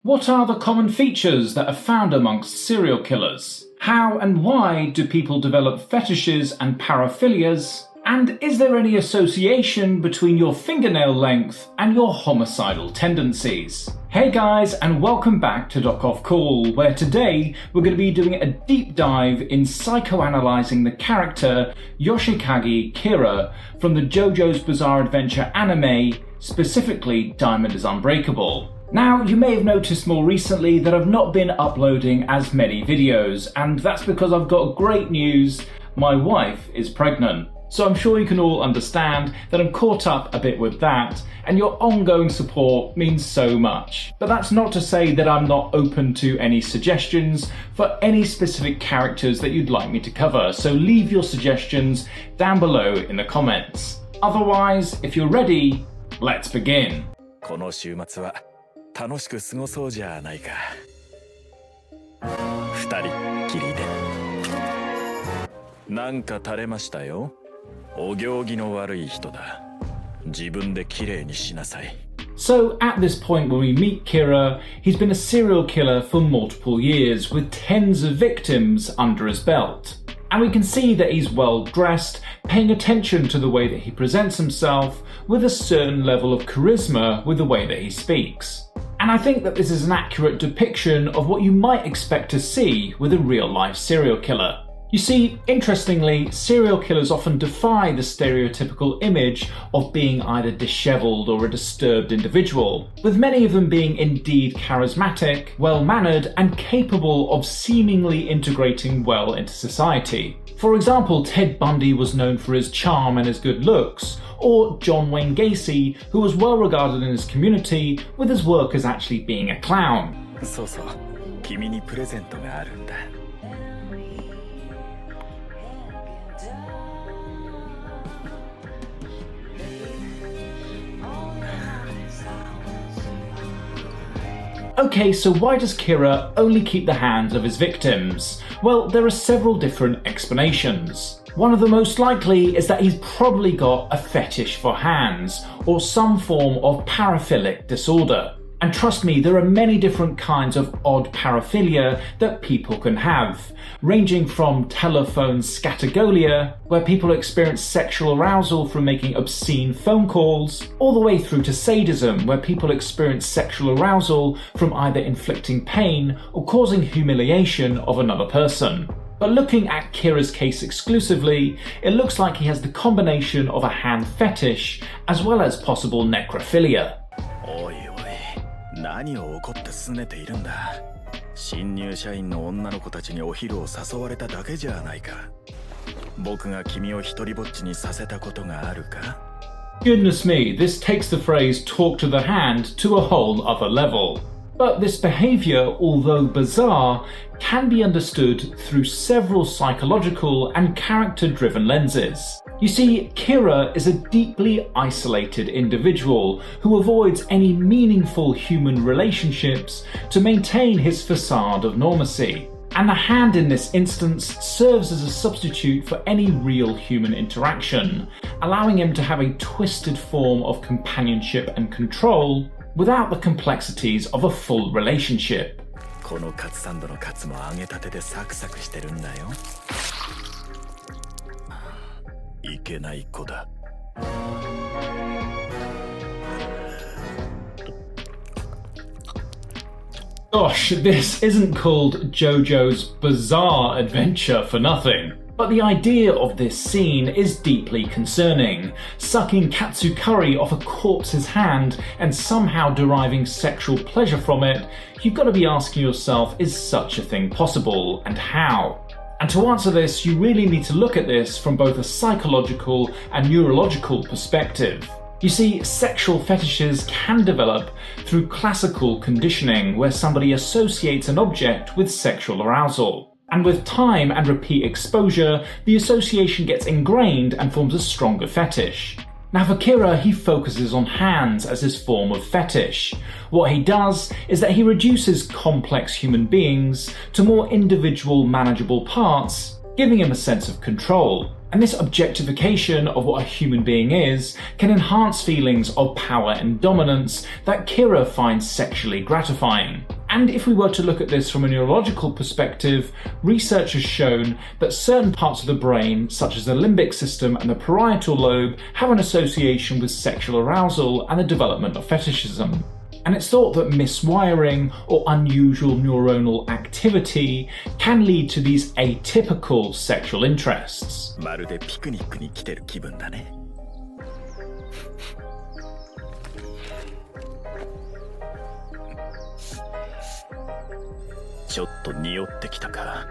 What are the common features that are found amongst serial killers? How and why do people develop fetishes and paraphilias? And is there any association between your fingernail length and your homicidal tendencies? Hey guys, and welcome back to doc.offcall, where today we're going to be doing a deep dive in psychoanalyzing the character Yoshikage Kira from the JoJo's Bizarre Adventure anime, specifically Diamond is Unbreakable. Now, you may have noticed more recently that I've not been uploading as many videos, and that's because I've got great news. My wife is pregnant. So I'm sure you can all understand that I'm caught up a bit with that, and your ongoing support means so much. But that's not to say that I'm not open to any suggestions for any specific characters that you'd like me to cover, so leave your suggestions down below in the comments. Otherwise, if you're ready, let's begin. この週末は楽しく過ごそうじゃないか。二人っきりで。なんか垂れましたよ。お行儀の悪い人だ。自分できれいにしなさい。So at this point when we meet Kira, he's been a serial killer for multiple years with tens of victims under his belt. And we can see that he's well dressed, paying attention to the way that he presents himself, with a certain level of charisma with the way that he speaks. And I think that this is an accurate depiction of what you might expect to see with a real-life serial killer. You see, interestingly, serial killers often defy the stereotypical image of being either disheveled or a disturbed individual, with many of them being indeed charismatic, well-mannered, and capable of seemingly integrating well into society. For example, Ted Bundy was known for his charm and his good looks, or John Wayne Gacy, who was well regarded in his community, with his work as actually being a clown. そうそう、君にプレゼントがあるんだ。Okay, so why does Kira only keep the hands of his victims? Well, there are several different explanations. One of the most likely is that he's probably got a fetish for hands, or some form of paraphilic disorder. And trust me, there are many different kinds of odd paraphilia that people can have, ranging from telephone scattergolia, where people experience sexual arousal from making obscene phone calls, all the way through to sadism, where people experience sexual arousal from either inflicting pain or causing humiliation of another person. But looking at Kira's case exclusively, it looks like he has the combination of a hand fetish as well as possible necrophilia. おいおい、何を怒って拗ねているんだ。新入社員の女の子たちにお昼を誘われただけじゃないか。僕が君を一人ぼっちにさせたことがあるか？ Goodness me, this takes the phrase talk to the hand to a whole other level. But this behaviour, although bizarre, can be understood through several psychological and character-driven lenses. You see, Kira is a deeply isolated individual who avoids any meaningful human relationships to maintain his facade of normacy. And the hand in this instance serves as a substitute for any real human interaction, allowing him to have a twisted form of companionship and control without the complexities of a full relationship. このカツサンドのカツも揚げたてでサクサクしてるんだよ。いけない子だ。Gosh, this isn't called JoJo's Bizarre Adventure for nothing. But the idea of this scene is deeply concerning. Sucking katsu curry off a corpse's hand and somehow deriving sexual pleasure from it, you've got to be asking yourself, is such a thing possible, and how? And to answer this, you really need to look at this from both a psychological and neurological perspective. You see, sexual fetishes can develop through classical conditioning, where somebody associates an object with sexual arousal. And with time and repeat exposure, the association gets ingrained and forms a stronger fetish. Now for Kira, he focuses on hands as his form of fetish. What he does is that he reduces complex human beings to more individual, manageable parts, giving him a sense of control. And this objectification of what a human being is can enhance feelings of power and dominance that Kira finds sexually gratifying. And if we were to look at this from a neurological perspective, research has shown that certain parts of the brain, such as the limbic system and the parietal lobe, have an association with sexual arousal and the development of fetishism. And it's thought that miswiring or unusual neuronal activity can lead to these atypical sexual interests. まるでピクニックに来てる気分だね。ちょっと匂ってきたか。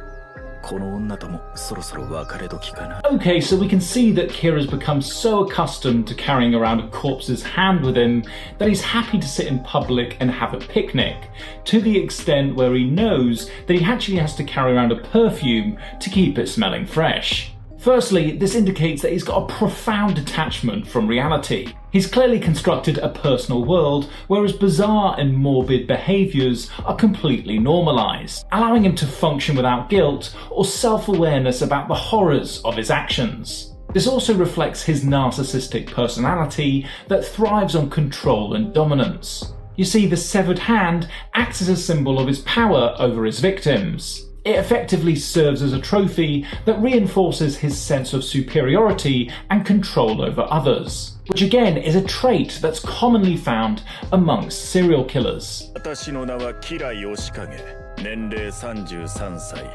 この女ともそろそろ別れ時かな。Okay, so we can see that Kira's become so accustomed to carrying around a corpse's hand with him that he's happy to sit in public and have a picnic, to the extent where he knows that he actually has to carry around a perfume to keep it smelling fresh. Firstly, this indicates that he's got a profound detachment from reality. He's clearly constructed a personal world where his bizarre and morbid behaviours are completely normalised, allowing him to function without guilt or self-awareness about the horrors of his actions. This also reflects his narcissistic personality that thrives on control and dominance. You see, the severed hand acts as a symbol of his power over his victims. It effectively serves as a trophy that reinforces his sense of superiority and control over others, which again is a trait that's commonly found amongst serial killers. 私の名はキラ・ヨシカゲ。年齢33歳。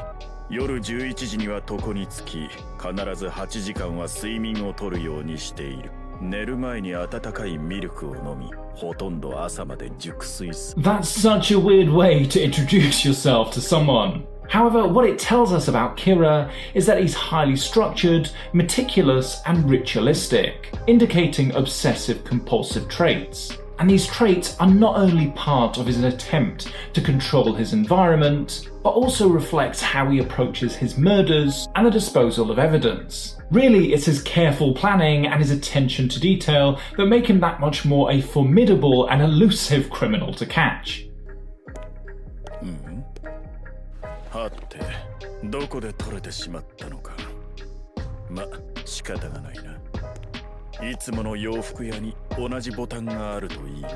夜11時には床につき、必ず8時間は睡眠をとるようにしている。寝る前に温かいミルクを飲み、ほとんど朝まで熟睡する。That's such a weird way to introduce yourself to someone. However, what it tells us about Kira is that he's highly structured, meticulous, and ritualistic, indicating obsessive-compulsive traits. And these traits are not only part of his attempt to control his environment, but also reflects how he approaches his murders and the disposal of evidence. Really, it's his careful planning and his attention to detail that make him that much more a formidable and elusive criminal to catch. はて、どこで取れてしまったのか。ま、仕方がないな。いつもの洋服屋に同じボタンがあるといいが。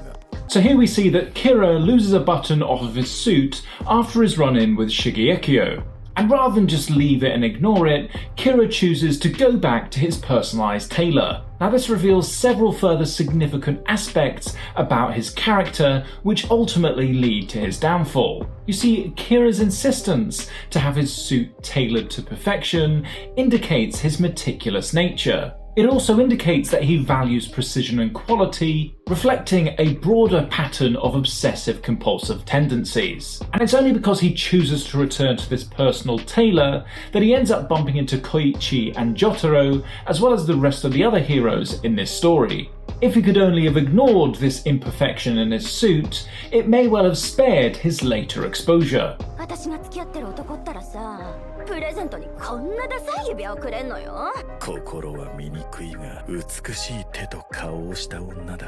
So here we see that Kira loses a button off of his suit after his run-in with Shigekyo. And rather than just leave it and ignore it, Kira chooses to go back to his personalised tailor. Now this reveals several further significant aspects about his character which ultimately lead to his downfall. You see, Kira's insistence to have his suit tailored to perfection indicates his meticulous nature. It also indicates that he values precision and quality, reflecting a broader pattern of obsessive-compulsive tendencies. And it's only because he chooses to return to this personal tailor that he ends up bumping into Koichi and Jotaro, as well as the rest of the other heroes in this story. If he could only have ignored this imperfection in his suit, it may well have spared his later exposure. 私が付き合ってる男ったらさ、プレゼントにこんなダサい指輪をくれんのよ。心は醜いが美しい手と顔をした女だ。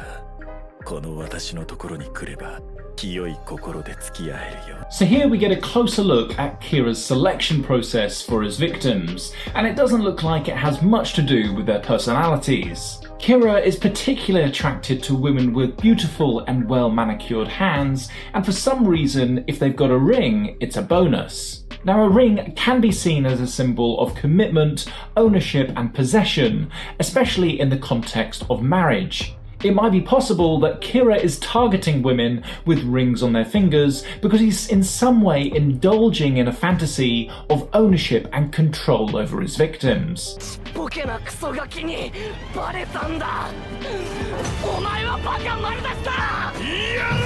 この私のところに来れば清い心で付き合えるよ。 So here we get a closer look at Kira's selection process for his victims, and it doesn't look like it has much to do with their personalities. Kira is particularly attracted to women with beautiful and well-manicured hands, and for some reason, if they've got a ring, it's a bonus. Now, a ring can be seen as a symbol of commitment, ownership, and possession, especially in the context of marriage. It might be possible that Kira is targeting women with rings on their fingers because he's in some way indulging in a fantasy of ownership and control over his victims. ボケなクソガキにバレたんだ。お前はバカ丸出しだ。やろ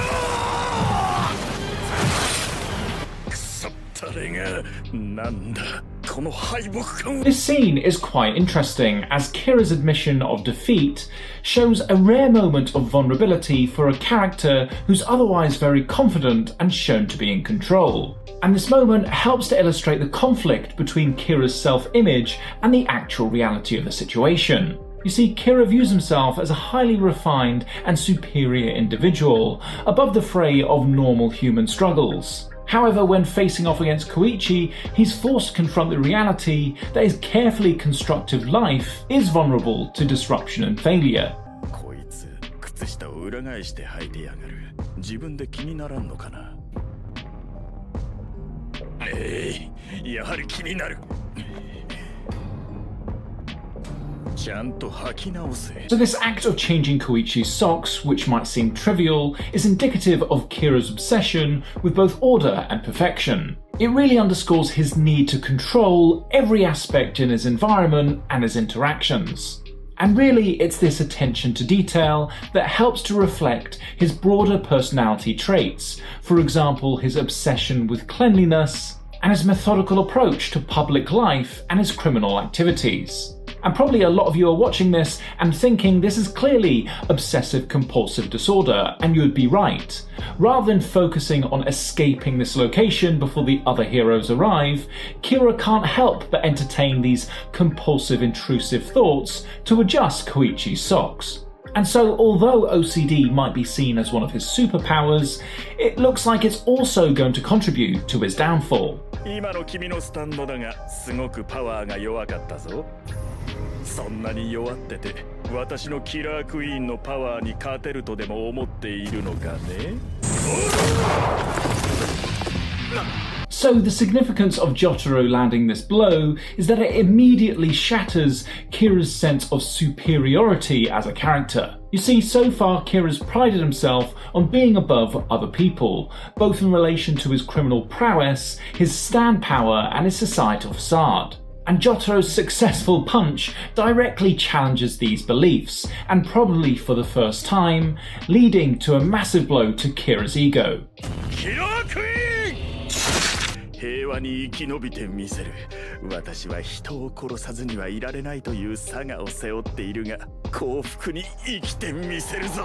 う。クソ誰がなんだ。This scene is quite interesting, as Kira's admission of defeat shows a rare moment of vulnerability for a character who's otherwise very confident and shown to be in control. And this moment helps to illustrate the conflict between Kira's self-image and the actual reality of the situation. You see, Kira views himself as a highly refined and superior individual, above the fray of normal human struggles. However, when facing off against Koichi, he's forced to confront the reality that his carefully constructed life is vulnerable to disruption and failure. こいつ靴下を裏返して履いてやがる。自分で気にならんのかな。やはり気になる。ちゃんと履き直せ。So this act of changing Koichi's socks, which might seem trivial, is indicative of Kira's obsession with both order and perfection. It really underscores his need to control every aspect in his environment and his interactions. And really, it's this attention to detail that helps to reflect his broader personality traits, for example, his obsession with cleanliness and his methodical approach to public life and his criminal activities. And probably a lot of you are watching this and thinking this is clearly obsessive compulsive disorder, and you would be right. Rather than focusing on escaping this location before the other heroes arrive, Kira can't help but entertain these compulsive intrusive thoughts to adjust Koichi's socks. And so, although OCD might be seen as one of his superpowers, it looks like it's also going to contribute to his downfall. 今の君のスタンドだがすごくパワーが弱かったぞ。そんなに弱ってて私のキラークイーンのパワーに勝てるとでも思っているのかね。So the significance of Jotaro landing this blow is that it immediately shatters Kira's sense of superiority as a character. You see, so far Kira's prided himself on being above other people, both in relation to his criminal prowess, his stand power and his societal facade. And Jotaro's successful punch directly challenges these beliefs, and probably for the first time, leading to a massive blow to Kira's ego. 平和に生き延びてみせる。私は人を殺さずにはいられないというサガを背負っているが、幸福に生きてみせるぞ。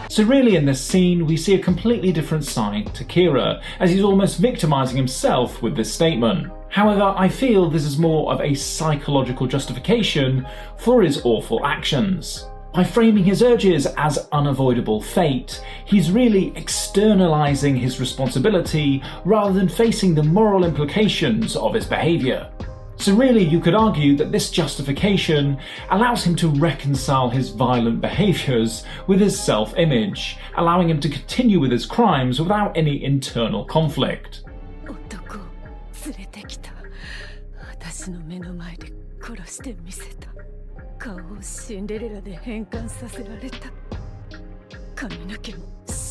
So really in this scene, we see a completely different side to Kira, as he's almost victimizing himself with this statement. However, I feel this is more of a psychological justification for his awful actions. By framing his urges as unavoidable fate, he's really externalizing his responsibility rather than facing the moral implications of his behavior. So really, you could argue that this justification allows him to reconcile his violent behaviors with his self-image, allowing him to continue with his crimes without any internal conflict. 私の目の前で殺してみせた。顔をシンデレラで変換させられた。髪の毛も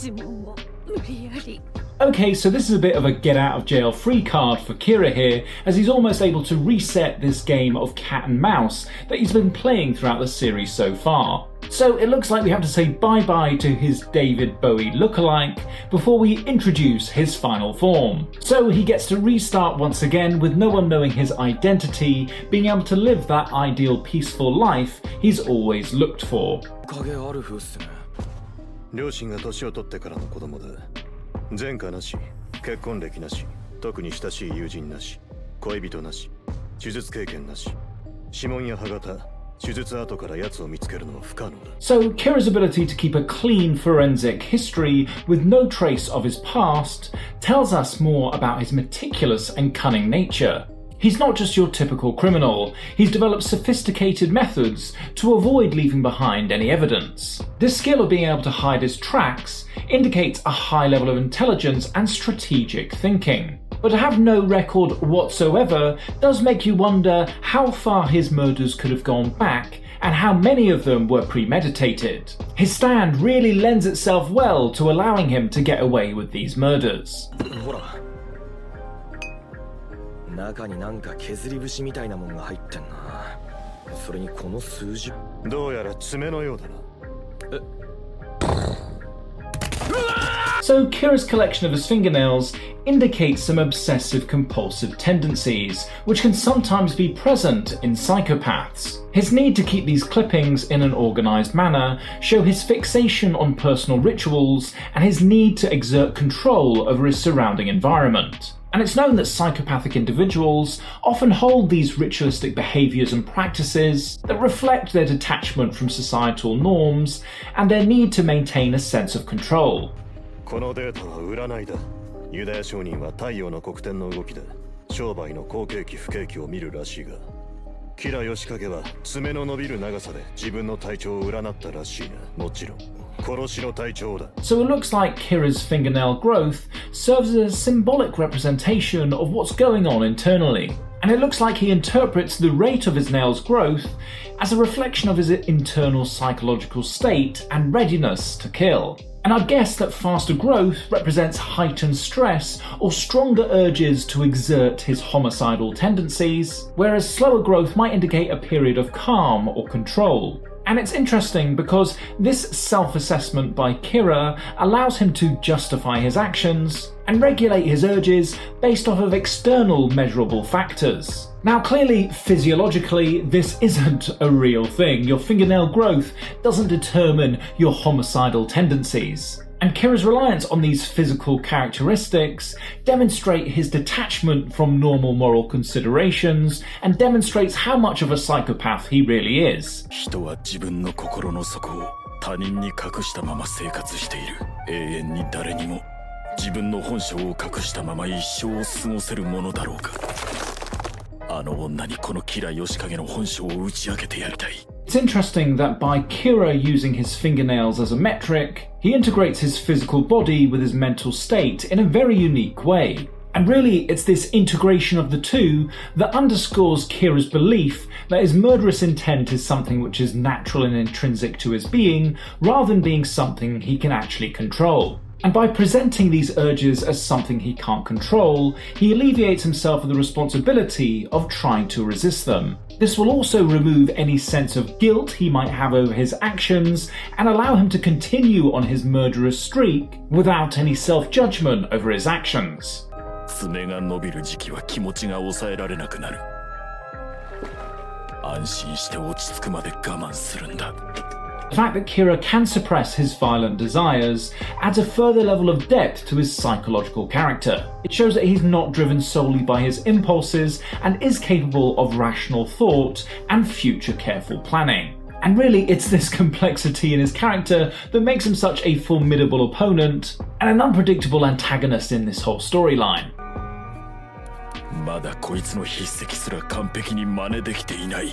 指紋も無理やり。Okay, so this is a bit of a get out of jail free card for Kira here, as he's almost able to reset this game of cat and mouse that he's been playing throughout the series so far. So it looks like we have to say bye-bye to his David Bowie lookalike before we introduce his final form. So he gets to restart once again with no one knowing his identity, being able to live that ideal peaceful life he's always looked for. 影ある風っすね。両親が年を取ってからの子供だ。前科なし、結婚歴なし、特に親しい友人なし、恋人なし、手術経験なし、指紋や歯型、手術後から奴を見つけるのは不可能だ。So Kira's ability to keep a clean forensic history with no trace of his past tells us more about his meticulous and cunning nature. He's not just your typical criminal, he's developed sophisticated methods to avoid leaving behind any evidence. This skill of being able to hide his tracks indicates a high level of intelligence and strategic thinking. But to have no record whatsoever does make you wonder how far his murders could have gone back and how many of them were premeditated. His stand really lends itself well to allowing him to get away with these murders. 中になんか削り節みたいなもんが入ってんな。それにこの数字。どうやら爪のようだな。So Kira's collection of his fingernails indicates some obsessive compulsive tendencies, which can sometimes be present in psychopaths. His need to keep these clippings in an organised manner show his fixation on personal rituals and his need to exert control over his surrounding environment. And it's known that psychopathic individuals often hold these ritualistic behaviours and practices that reflect their detachment from societal norms and their need to maintain a sense of control. このデータは占いだ。ユダヤ商人は太陽の黒点の動きで商売の好景気不景気を見るらしいが、キラヨシカゲは爪の伸びる長さで自分の体調を占ったらしいな。もちろん殺しの体調だ。 So it looks like Kira's fingernail growth serves as a symbolic representation of what's going on internally. And it looks like he interprets the rate of his nails' growth as a reflection of his internal psychological state and readiness to kill. And I'd guess that faster growth represents heightened stress or stronger urges to exert his homicidal tendencies, whereas slower growth might indicate a period of calm or control. And it's interesting because this self-assessment by Kira allows him to justify his actions and regulate his urges based off of external measurable factors. Now clearly, physiologically, this isn't a real thing. Your fingernail growth doesn't determine your homicidal tendencies. And Kira's reliance on these physical characteristics demonstrate his detachment from normal moral considerations and demonstrates how much of a psychopath he really is. 人は自分の心の底を他人に隠したまま生活している。永遠に誰にも自分の本性を隠したまま一生を過ごせるものだろうか。あの女にこのキラヨシカゲの本性を打ち明けてやりたい。It's interesting that by Kira using his fingernails as a metric, he integrates his physical body with his mental state in a very unique way. And really, it's this integration of the two that underscores Kira's belief that his murderous intent is something which is natural and intrinsic to his being, rather than being something he can actually control. And by presenting these urges as something he can't control, he alleviates himself of the responsibility of trying to resist them. This will also remove any sense of guilt he might have over his actions and allow him to continue on his murderous streak without any self-judgment over his actions. 爪が伸びる時期は気持ちが抑えられなくなる。安心して落ち着くまで我慢するんだ。 The fact that Kira can suppress his violent desires adds a further level of depth to his psychological character. It shows that he's not driven solely by his impulses and is capable of rational thought and future careful planning. And really, it's this complexity in his character that makes him such a formidable opponent and an unpredictable antagonist in this whole storyline. まだこいつの筆跡すら完璧に真似できていない。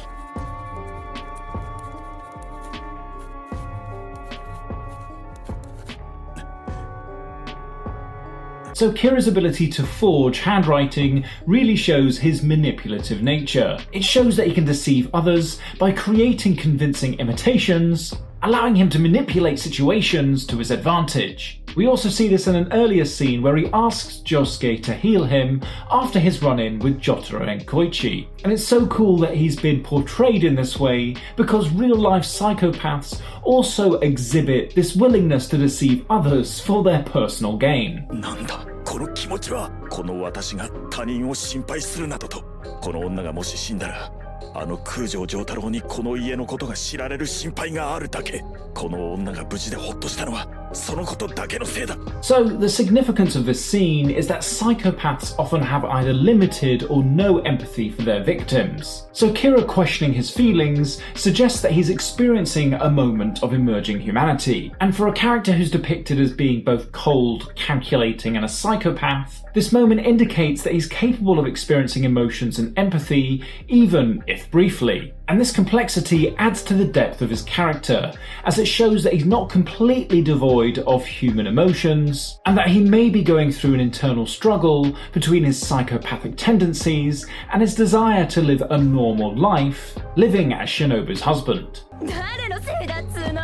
So Kira's ability to forge handwriting really shows his manipulative nature. It shows that he can deceive others by creating convincing imitations, allowing him to manipulate situations to his advantage. We also see this in an earlier scene where he asks Josuke to heal him after his run-in with Jotaro and Koichi. And it's so cool that he's been portrayed in this way because real-life psychopaths also exhibit this willingness to deceive others for their personal gain. なんだこの気持ちは。この私が他人を心配するなどと。この女がもし死んだら、あの空城城太郎にこの家のことが知られる心配があるだけ。この女が無事でホッとしたのはそのことだけのせいだ。 So the significance of this scene is that psychopaths often have either limited or no empathy for their victims. So Kira questioning his feelings suggests that he's experiencing a moment of emerging humanity. And for a character who's depicted as being both cold, calculating and a psychopath, this moment indicates that he's capable of experiencing emotions and empathy, even if briefly. And this complexity adds to the depth of his character, as it shows that he's not completely devoid of human emotions, and that he may be going through an internal struggle between his psychopathic tendencies and his desire to live a normal life, living as Shinobu's husband. 誰のせいだっつーの。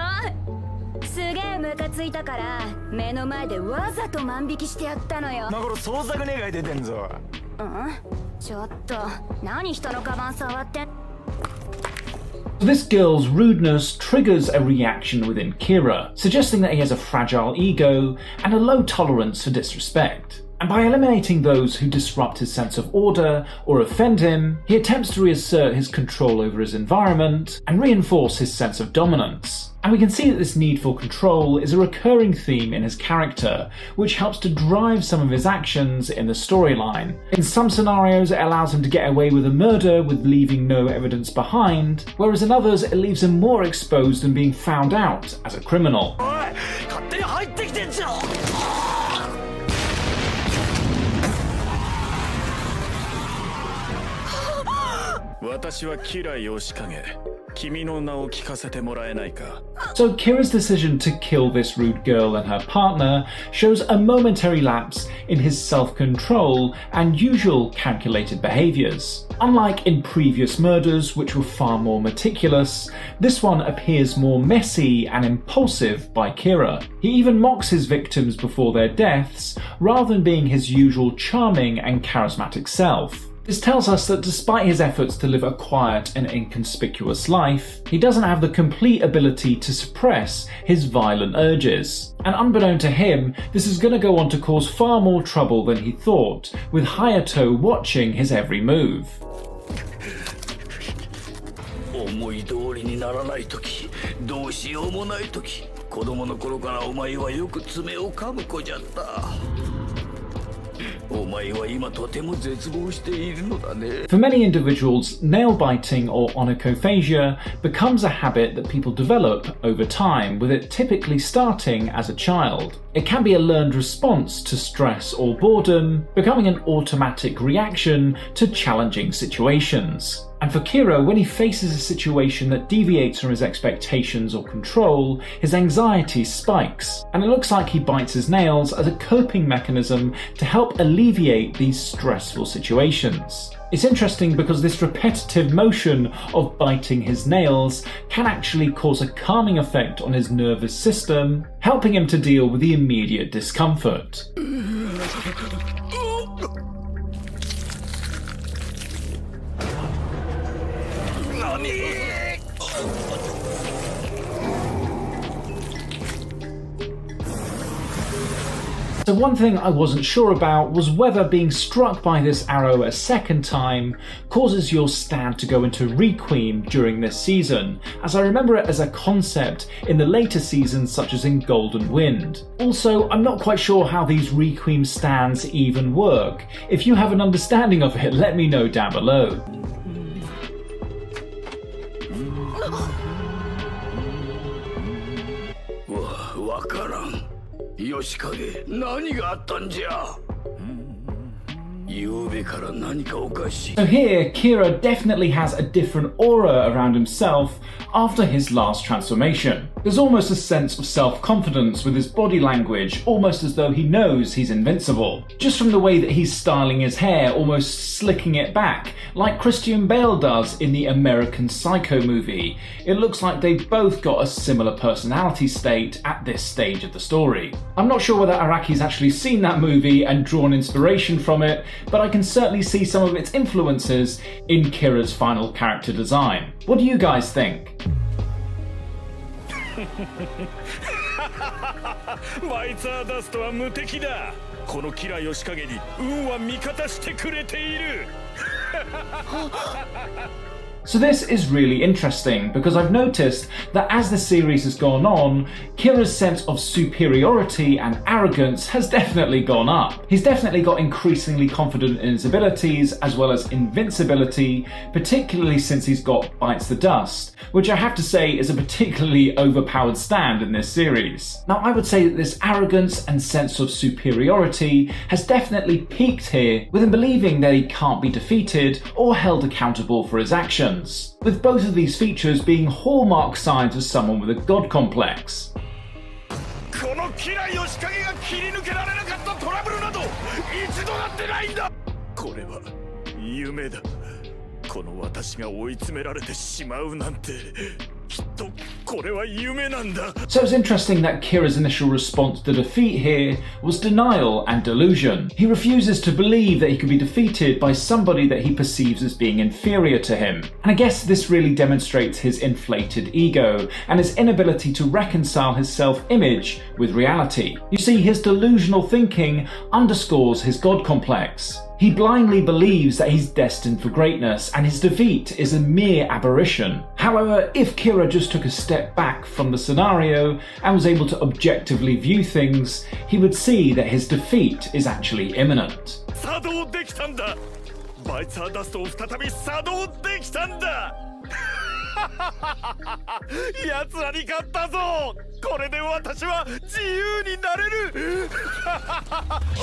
すげえムカついたから目の前でわざと万引きしてやったのよ。なこれ捜索願い出てんぞ。うん？ちょっと何人のカバン触ってん。 This girl's rudeness triggers a reaction within Kira, suggesting that he has a fragile ego and a low tolerance for disrespect. And by eliminating those who disrupt his sense of order or offend him, he attempts to reassert his control over his environment and reinforce his sense of dominance. And we can see that this need for control is a recurring theme in his character, which helps to drive some of his actions in the storyline. In some scenarios, it allows him to get away with a murder with leaving no evidence behind, whereas in others, it leaves him more exposed and being found out as a criminal. おい勝手に入ってきてんじゃん。私はキラヨシカゲ。君の名を聞かせてもらえないか? So Kira's decision to kill this rude girl and her partner shows a momentary lapse in his self-control and usual calculated behaviours. Unlike in previous murders, which were far more meticulous, this one appears more messy and impulsive by Kira. He even mocks his victims before their deaths, rather than being his usual charming and charismatic self. This tells us that despite his efforts to live a quiet and inconspicuous life, he doesn't have the complete ability to suppress his violent urges. And unbeknown to him, this is going to go on to cause far more trouble than he thought, with Hayato watching his every move. 思い通りにならないとき、どうしようもないとき、子供の頃からお前はよく爪を噛む子じゃった。 For many individuals, nail biting or onychophagia becomes a habit that people develop over time, with it typically starting as a child. It can be a learned response to stress or boredom, becoming an automatic reaction to challenging situations. And for Kira, when he faces a situation that deviates from his expectations or control, his anxiety spikes, and it looks like he bites his nails as a coping mechanism to help alleviate these stressful situations. It's interesting because this repetitive motion of biting his nails can actually cause a calming effect on his nervous system, helping him to deal with the immediate discomfort. So one thing I wasn't sure about was whether being struck by this arrow a second time causes your stand to go into requiem during this season, as I remember it as a concept in the later seasons such as in Golden Wind. Also, I'm not quite sure how these requiem stands even work. If you have an understanding of it, let me know down below. わからん。吉影、何があったんじゃ。昨べから何かおかしい。 So here, Kira definitely has a different aura around himself after his last transformation. There's almost a sense of self-confidence with his body language, almost as though he knows he's invincible. Just from the way that he's styling his hair, almost slicking it back, like Christian Bale does in the American Psycho movie. It looks like they've both got a similar personality state at this stage of the story. I'm not sure whether Araki's actually seen that movie and drawn inspiration from it, but I can certainly see some of its influences in Kira's final character design. What do you guys think? バイツァーダストは無敵だ。このキラヨシカゲに運は味方してくれている。So this is really interesting because I've noticed that as the series has gone on, Kira's sense of superiority and arrogance has definitely gone up. He's definitely got increasingly confident in his abilities as well as invincibility, particularly since he's got Bites the Dust, which I have to say is a particularly overpowered stand in this series. Now I would say that this arrogance and sense of superiority has definitely peaked here, with him believing that he can't be defeated or held accountable for his actions, with both of these features being hallmark signs of someone with a god complex. このキラヨシカゲが切り抜けられなかったトラブルなど一度だってないんだ。これは夢だ。この私が追い詰められてしまうなんて。 So it's interesting that Kira's initial response to defeat here was denial and delusion. He refuses to believe that he could be defeated by somebody that he perceives as being inferior to him. And I guess this really demonstrates his inflated ego and his inability to reconcile his self-image with reality. You see, his delusional thinking underscores his god complex. He blindly believes that he's destined for greatness and his defeat is a mere aberration. However, if Kira just took a step back from the scenario and was able to objectively view things, he would see that his defeat is actually imminent. 作動できたんだ。バイツァーダストを再び作動できたんだ。奴らに勝ったぞ。これで私は自由になれる。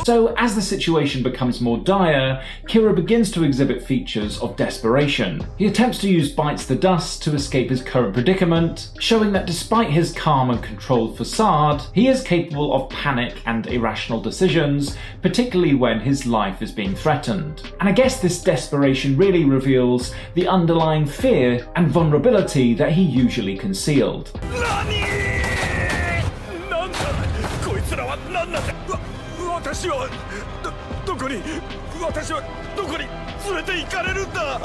So, as the situation becomes more dire, Kira begins to exhibit features of desperation. He attempts to use bites the dust to escape his current predicament, showing that despite his calm and controlled facade, he is capable of panic and irrational decisions, particularly when his life is being threatened. And I guess this desperation really reveals the underlying fear and vulnerability that he usually concealed. なんだこいつらは何なんだ。私はどこに私はどこに連れて行かれるんだ。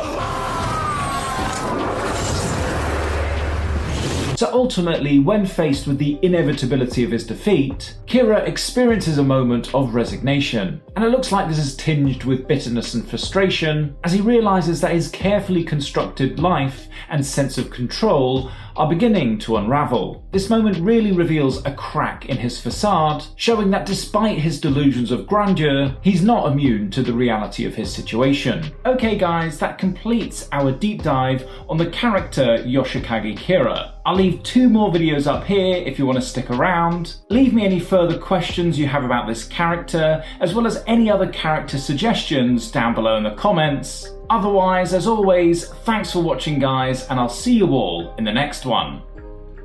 So ultimately, when faced with the inevitability of his defeat, Kira experiences a moment of resignation, and it looks like this is tinged with bitterness and frustration as he realizes that his carefully constructed life and sense of control are beginning to unravel. This moment really reveals a crack in his facade, showing that despite his delusions of grandeur, he's not immune to the reality of his situation. Okay guys, that completes our deep dive on the character Yoshikage Kira. I'll leave 2 more videos up here if you want to stick around. Leave me any further questions you have about this character, as well as any other character suggestions down below in the comments. Otherwise, as always, thanks for watching guys, and I'll see you all in the next one.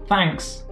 Thanks.